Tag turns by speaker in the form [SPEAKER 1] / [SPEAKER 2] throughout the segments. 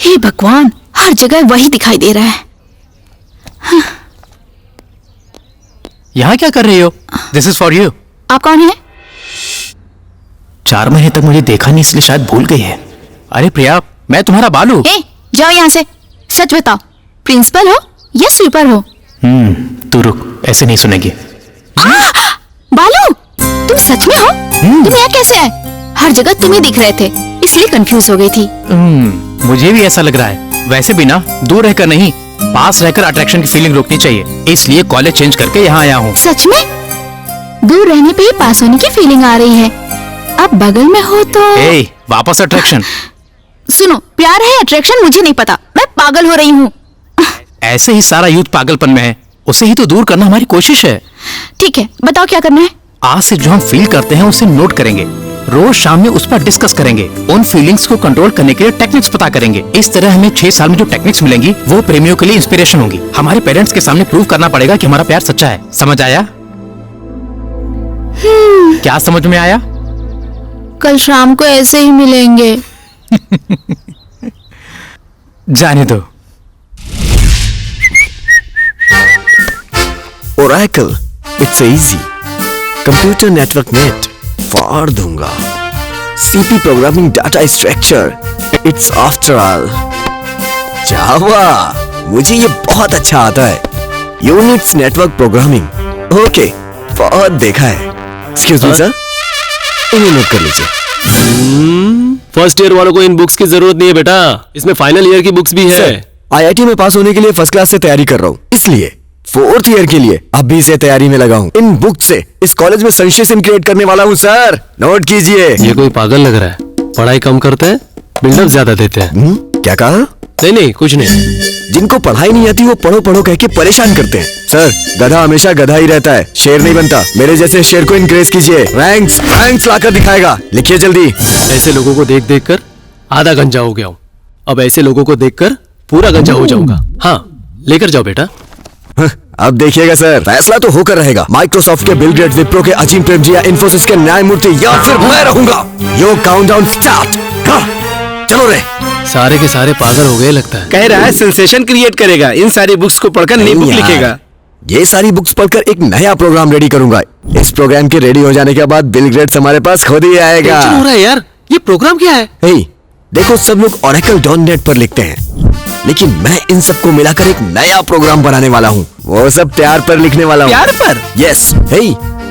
[SPEAKER 1] हे भगवान, हर जगह वही दिखाई दे रहा है।
[SPEAKER 2] यहाँ क्या कर रही हो? This is for you.
[SPEAKER 1] आप कौन है?
[SPEAKER 2] 4 महीने तक मुझे देखा नहीं, इसलिए शायद भूल गई है। अरे प्रिया, मैं तुम्हारा बालू।
[SPEAKER 1] ए, जाओ यहाँ से। सच बताओ, प्रिंसिपल हो या स्वीपर हो?
[SPEAKER 2] तू रुक, ऐसे नहीं सुनेगी।
[SPEAKER 1] बालू, तुम सच में हो? तुम यहाँ कैसे आए? हर जगह तुम ही दिख रहे थे, इसलिए कंफ्यूज हो गई थी।
[SPEAKER 2] मुझे भी ऐसा लग रहा है। वैसे भी ना, दूर रहकर नहीं, पास रहकर अट्रैक्शन की फीलिंग रोकनी चाहिए, इसलिए कॉलेज चेंज करके यहाँ आया हूँ।
[SPEAKER 1] सच में? दूर रहने पे ही पास होने की फीलिंग आ रही है। अब बगल में हो तो
[SPEAKER 2] वापस अट्रैक्शन।
[SPEAKER 1] सुनो, प्यार है अट्रैक्शन मुझे नहीं पता, मैं पागल हो रही हूँ।
[SPEAKER 2] ऐसे ही सारा यूथ पागलपन में है, उसे ही तो दूर करना हमारी कोशिश है।
[SPEAKER 1] ठीक है, बताओ क्या करना है।
[SPEAKER 2] आज से जो हम फील करते हैं उसे नोट करेंगे, रोज शाम में उस पर डिस्कस करेंगे, उन फीलिंग्स को कंट्रोल करने के लिए टेक्निक्स पता करेंगे। इस तरह हमें 6 साल में जो टेक्निक्स मिलेंगी वो प्रेमियों के लिए इंस्पिरेशन होंगी। हमारे पेरेंट्स के सामने प्रूव करना पड़ेगा कि हमारा प्यार सच्चा है। समझ आया? क्या समझ में आया?
[SPEAKER 1] कल शाम को ऐसे ही मिलेंगे।
[SPEAKER 2] जाने दो।
[SPEAKER 3] Oracle, it's easy. Computer Network Net, फाड़ दूंगा। CP Programming Data Structure, it's after all. Java, मुझे ये बहुत अच्छा आता है। Unix Network Programming, ओके, बहुत देखा है। Excuse me sir, इन्हें नोट कर लीजिए।
[SPEAKER 4] फर्स्ट ईयर वालों को इन बुक्स की जरूरत नहीं है बेटा, इसमें फाइनल ईयर की बुक्स भी है।
[SPEAKER 3] IIT में पास होने के लिए फर्स्ट क्लास से तैयारी कर रहा हूँ, इसलिए 4th ईयर के लिए अभी से तैयारी में लगा हूँ। इन बुक से इस कॉलेज में सेंसेशन क्रिएट करने वाला हूँ सर, नोट कीजिए।
[SPEAKER 4] ये कोई पागल लग रहा है, पढ़ाई कम करते हैं, बिल्डअप ज्यादा देते हैं।
[SPEAKER 3] क्या कहा?
[SPEAKER 4] नहीं कुछ नहीं।
[SPEAKER 3] जिनको पढ़ाई नहीं आती वो पढ़ो पढ़ो कह के परेशान करते हैं। सर, गधा हमेशा गधा ही रहता है, शेर नहीं बनता। मेरे जैसे शेर को इनक्रेज कीजिए, रैंक्स लाकर दिखाएगा। लिखिए जल्दी।
[SPEAKER 4] ऐसे लोगों को देख देख कर आधा गंजा हो गया हूँ, अब ऐसे लोगों को देखकर पूरा गंजा हो जाऊंगा। हाँ, लेकर जाओ बेटा।
[SPEAKER 3] अब देखिएगा सर, फैसला तो होकर रहेगा। माइक्रोसॉफ्ट के बिल गेट्स, विप्रो के अजीम प्रेमजी या इन्फोसिस के न्यायमूर्ति, या फिर मैं रहूंगा। यो काउंटडाउन स्टार्ट। चलो रे।
[SPEAKER 4] सारे के सारे पागल हो गए लगता है।
[SPEAKER 5] कह रहा है सेंसेशन क्रिएट करेगा, इन सारी बुक्स को पढ़कर नई बुक लिखेगा।
[SPEAKER 3] ये सारी बुक्स पढ़कर एक नया प्रोग्राम रेडी करूंगा। इस प्रोग्राम के रेडी हो जाने के बाद बिल गेट्स हमारे पास खुद ही आएगा।
[SPEAKER 4] टेंशन हो रहा है यार, ये प्रोग्राम क्या है?
[SPEAKER 3] देखो, सब लोग Oracle.net पर लिखते हैं, लेकिन मैं इन सबको मिलाकर एक नया प्रोग्राम बनाने वाला हूँ। वो सब प्यार पर लिखने वाला हूँ।
[SPEAKER 5] प्यार पर?
[SPEAKER 3] यस।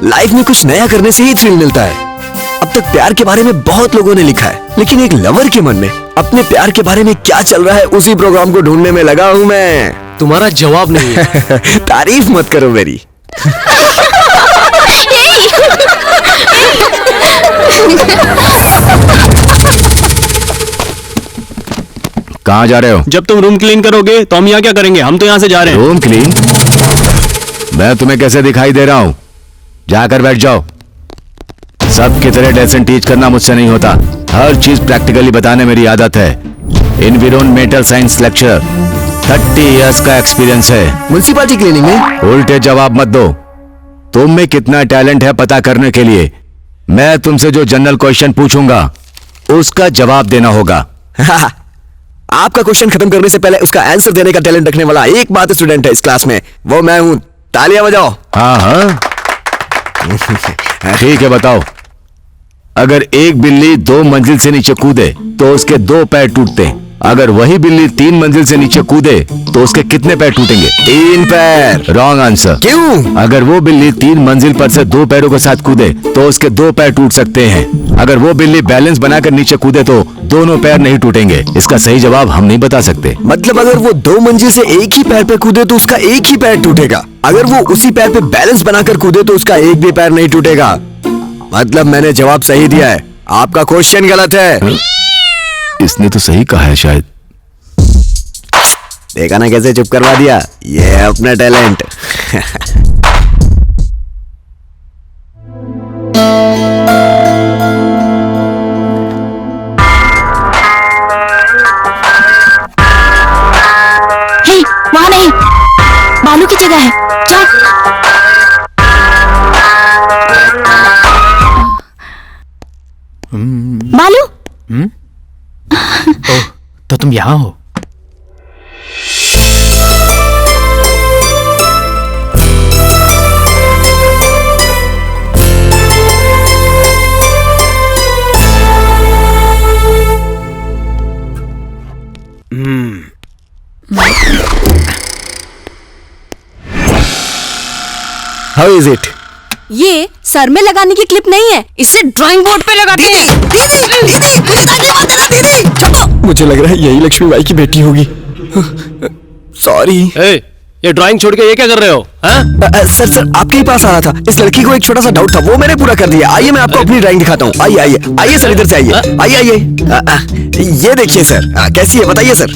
[SPEAKER 3] लाइफ में कुछ नया करने से ही थ्रिल मिलता है। अब तक प्यार के बारे में बहुत लोगों ने लिखा है, लेकिन एक लवर के मन में अपने प्यार के बारे में क्या चल रहा है, उसी प्रोग्राम को ढूंढने में लगा हूँ मैं।
[SPEAKER 4] तुम्हारा जवाब नहीं है।
[SPEAKER 3] तारीफ मत करो मेरी।
[SPEAKER 6] कहाँ जा रहे हो?
[SPEAKER 4] जब तुम रूम क्लीन करोगे तो हम यहाँ क्या करेंगे? हम तो यहाँ से जा रहे हैं।
[SPEAKER 6] Room clean? मैं तुम्हें कैसे दिखाई दे रहा हूँ? जाकर बैठ जाओ। सबकी तरह लेसन टीच करना मुझसे नहीं होता, हर चीज प्रैक्टिकली बताने मेरी आदत है। एनवायरमेंटल साइंस लेक्चर, 30 इयर्स का एक्सपीरियंस है।
[SPEAKER 3] म्युनिसिपैलिटी क्लीनिंग में?
[SPEAKER 6] उल्टे जवाब मत दो। तुम में कितना टैलेंट है पता करने के लिए मैं तुमसे जो जनरल क्वेश्चन पूछूंगा उसका जवाब देना होगा।
[SPEAKER 3] आपका क्वेश्चन खत्म करने से पहले उसका आंसर देने का टैलेंट रखने वाला एक मात्र स्टूडेंट है इस क्लास में, वो मैं हूं। तालियां बजाओ।
[SPEAKER 6] हाँ। ठीक है, बताओ। अगर एक बिल्ली 2 मंजिल से नीचे कूदे तो उसके 2 पैर टूटते, अगर वही बिल्ली 3 मंजिल से नीचे कूदे तो उसके कितने पैर टूटेंगे?
[SPEAKER 3] 3 पैर।
[SPEAKER 6] Wrong answer.
[SPEAKER 3] क्यों?
[SPEAKER 6] अगर वो बिल्ली 3 मंजिल पर से 2 पैरों के साथ कूदे तो उसके 2 पैर टूट सकते हैं। अगर वो बिल्ली बैलेंस बनाकर नीचे कूदे तो दोनों पैर नहीं टूटेंगे। इसका सही जवाब हम नहीं बता सकते।
[SPEAKER 3] मतलब अगर वो 2 मंजिल से एक ही पैर पे कूदे तो उसका एक ही पैर टूटेगा, अगर वो उसी पैर पे बैलेंस बनाकर कूदे तो उसका एक भी पैर नहीं टूटेगा। मतलब मैंने जवाब सही दिया है, आपका क्वेश्चन गलत है।
[SPEAKER 6] इसने तो सही कहा है शायद।
[SPEAKER 3] देखा ना कैसे चुप करवा दिया, ये है अपना टैलेंट।
[SPEAKER 1] वहां नहीं, बालू की जगह है, जाओ। बालू?
[SPEAKER 2] ओह, तो तुम यहाँ हो?
[SPEAKER 3] How is it?
[SPEAKER 7] ये सर में लगाने की क्लिप नहीं है, इसे ड्राइंग बोर्ड पे लगाते हैं।
[SPEAKER 3] मुझे लग रहा है यही लक्ष्मी बाई की बेटी होगी। सॉरी।
[SPEAKER 4] ये ड्राइंग छोड़ के ये क्या कर रहे हो?
[SPEAKER 3] सर सर आपके ही पास आया था। इस लड़की को एक छोटा सा डाउट था, वो मैंने पूरा कर दिया। आइए मैं आपको अपनी ड्राइंग दिखाता हूँ। आइए आइए आइए सर, इधर से आइए। आइए आइए, ये देखिए सर। कैसी है बताइए सर?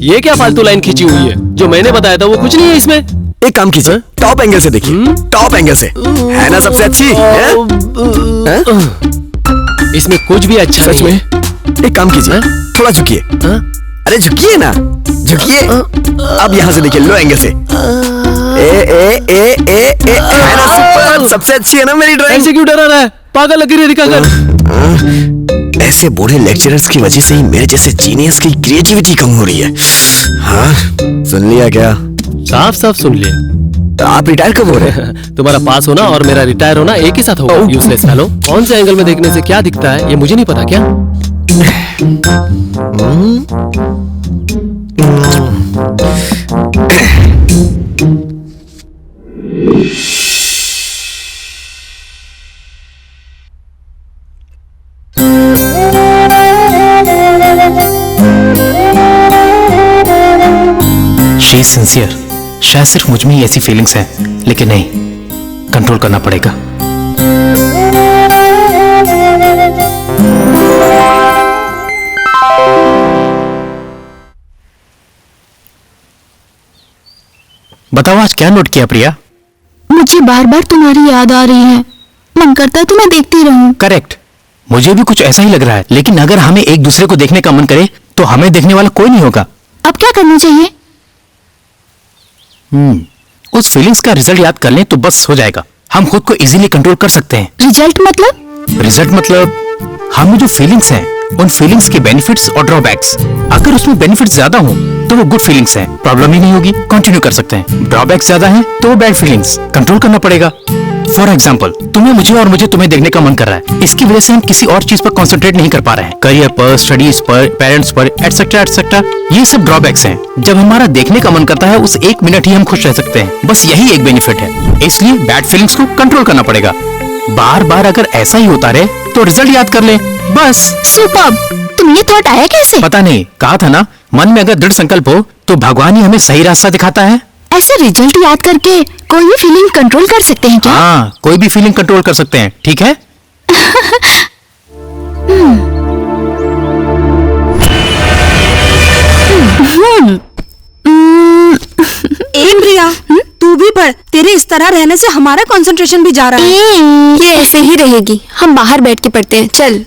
[SPEAKER 4] ये क्या फालतू लाइन खींची हुई है? जो मैंने बताया था वो कुछ नहीं है इसमें।
[SPEAKER 3] एक काम कीजिए, टॉप एंगल से देखिए। टॉप एंगल से है ना सबसे अच्छी?
[SPEAKER 4] इसमें कुछ भी अच्छा
[SPEAKER 3] सच
[SPEAKER 4] नहीं
[SPEAKER 3] में?
[SPEAKER 4] है।
[SPEAKER 3] एक काम कीजिए, थोड़ा झुकिए। अरे झुकिए ना, झुकिए। अब यहाँ से देखिए, लो एंगल से। है ना सुपर? सबसे अच्छी है ना मेरी ड्राइंग?
[SPEAKER 4] ऐसे क्यों डरा रहा है? पागल लगी रही दिखाकर।
[SPEAKER 3] ऐसे बूढ़े लेक्चरर्स की वजह से ही मेरे जैसे जीनियस की क्रिएटिविटी कम हो रही है। हाँ, सुन लिया क्या?
[SPEAKER 4] साफ साफ सुन लिया।
[SPEAKER 3] आप रिटायर कब हो रहे हैं?
[SPEAKER 4] तुम्हारा पास होना और मेरा रिटायर होना एक ही साथ होगा। Useless fellow. कौन से एंगल में देखने से क्या दिखता है ये मुझे नहीं पता क्या?
[SPEAKER 2] She is sincere. शायद सिर्फ मुझ में ही ऐसी फीलिंग्स हैं, लेकिन नहीं, कंट्रोल करना पड़ेगा। बताओ आज क्या नोट किया प्रिया?
[SPEAKER 1] मुझे बार बार तुम्हारी याद आ रही है, मन करता है तुम्हें देखती रहूं।
[SPEAKER 2] करेक्ट, मुझे भी कुछ ऐसा ही लग रहा है। लेकिन अगर हमें एक दूसरे को देखने का मन करे तो हमें देखने वाला कोई नहीं होगा।
[SPEAKER 1] अब क्या करना चाहिए?
[SPEAKER 2] उस फीलिंग्स का रिजल्ट याद कर लें तो बस हो जाएगा। हम खुद को इजीली कंट्रोल कर सकते हैं।
[SPEAKER 1] रिजल्ट मतलब?
[SPEAKER 2] रिजल्ट मतलब हमें जो फीलिंग्स हैं उन फीलिंग्स के बेनिफिट्स और ड्रॉबैक्स। अगर उसमें बेनिफिट्स ज्यादा हो तो वो गुड फीलिंग्स हैं, प्रॉब्लम ही नहीं होगी, कंटिन्यू कर सकते हैं। ड्रॉबैक्स ज्यादा हैं तो वो बैड फीलिंग्स, कंट्रोल करना पड़ेगा। फॉर एग्जाम्पल, तुम्हें मुझे और मुझे तुम्हें देखने का मन कर रहा है, इसकी वजह से हम किसी और चीज पर कॉन्सेंट्रेट नहीं कर पा रहे हैं, करियर पर, स्टडीज पर, पेरेंट्स पर, एटसेट्रा एटसेट्रा। ये सब ड्रॉबैक्स हैं। जब हमारा देखने का मन करता है उस एक मिनट ही हम खुश रह सकते हैं, बस यही एक बेनिफिट है। इसलिए बैड फीलिंग्स को कंट्रोल करना पड़ेगा। बार बार अगर ऐसा ही होता रहे तो रिजल्ट याद कर ले, बस।
[SPEAKER 1] सुपर्ब! तुम ये थॉट आया कैसे?
[SPEAKER 2] पता नहीं, कहा था ना, मन में अगर दृढ़ संकल्प हो तो भगवान ही हमें सही रास्ता दिखाता है।
[SPEAKER 1] ऐसे रिजल्ट याद करके कोई भी फीलिंग कंट्रोल कर सकते हैं क्या?
[SPEAKER 2] हाँ, कोई भी फीलिंग कंट्रोल कर सकते हैं, ठीक है?
[SPEAKER 7] एक प्रिया, तू भी पढ़। तेरे इस तरह रहने से हमारा कंसंट्रेशन भी जा रहा है।
[SPEAKER 1] ये ऐसे ही रहेगी, हम बाहर बैठ के पढ़ते हैं। चल।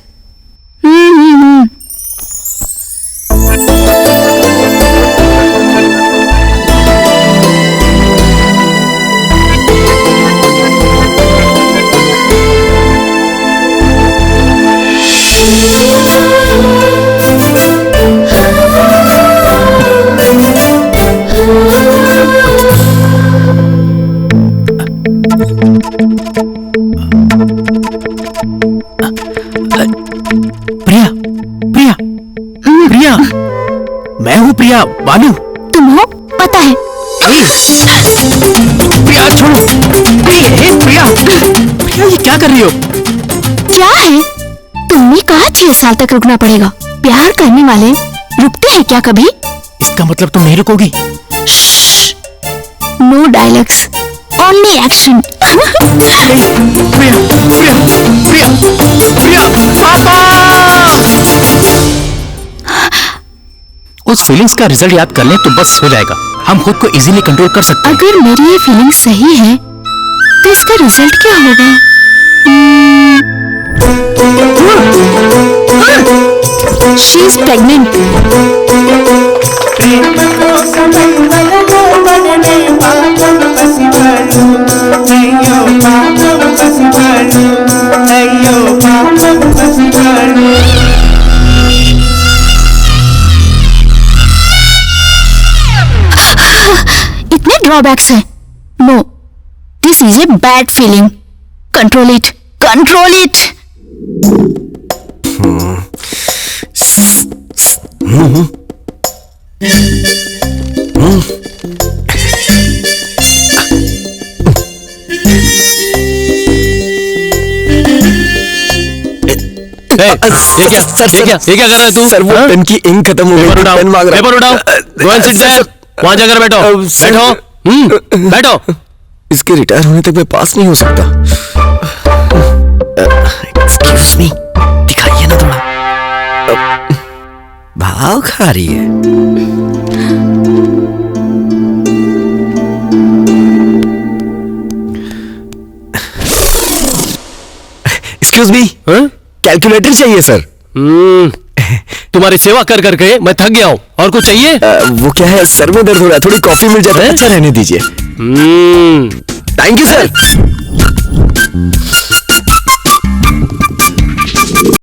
[SPEAKER 2] प्रिया, प्रिया, प्रिया, मैं हूँ प्रिया, बालू।
[SPEAKER 1] तुम हो? पता है।
[SPEAKER 2] प्रिया छोड़ो। प्रिया, प्रिया, ये क्या कर रही हो?
[SPEAKER 1] क्या है? तुमने कहा 6 साल तक रुकना पड़ेगा। प्यार करने वाले रुकते हैं क्या कभी?
[SPEAKER 2] इसका मतलब तुम नहीं रुकोगी?
[SPEAKER 1] No dialogues, only action.
[SPEAKER 2] Priya, Priya, Priya, Priya, पापा! उस फीलिंग्स का रिजल्ट याद कर लें तो बस हो जाएगा। हम खुद को इजीली कंट्रोल कर सकते हैं।
[SPEAKER 1] अगर मेरी ये फीलिंग सही है तो इसका रिजल्ट क्या होगा? She is pregnant. इतने ड्रॉबैक्स हैं। No, this is a bad feeling. Control it, control it.
[SPEAKER 4] ये क्या कर रहा है तू?
[SPEAKER 3] सर वो
[SPEAKER 4] हाँ?
[SPEAKER 3] पेन की इंक खत्म हो गई
[SPEAKER 4] पेपर
[SPEAKER 3] थी,
[SPEAKER 4] उठाओ,
[SPEAKER 3] पेन मांग रहा
[SPEAKER 4] पेपर उठाओ, go and sit there. वहां जाकर बैठो,
[SPEAKER 3] सर-
[SPEAKER 4] बैठो, बैठो।
[SPEAKER 3] इसके रिटायर होने तक मैं पास नहीं हो सकता। एक्सक्यूज मी, दिखाइए ना थोड़ा। भाव खा रही है। एक्सक्यूज मी, कैलकुलेटर चाहिए सर।
[SPEAKER 4] तुम्हारी सेवा कर करके मैं थक गया हूँ। और कुछ चाहिए?
[SPEAKER 3] वो क्या है, सर में दर्द हो रहा है, थोड़ी कॉफी मिल जाए तो अच्छा रहने दीजिए। Thank you sir.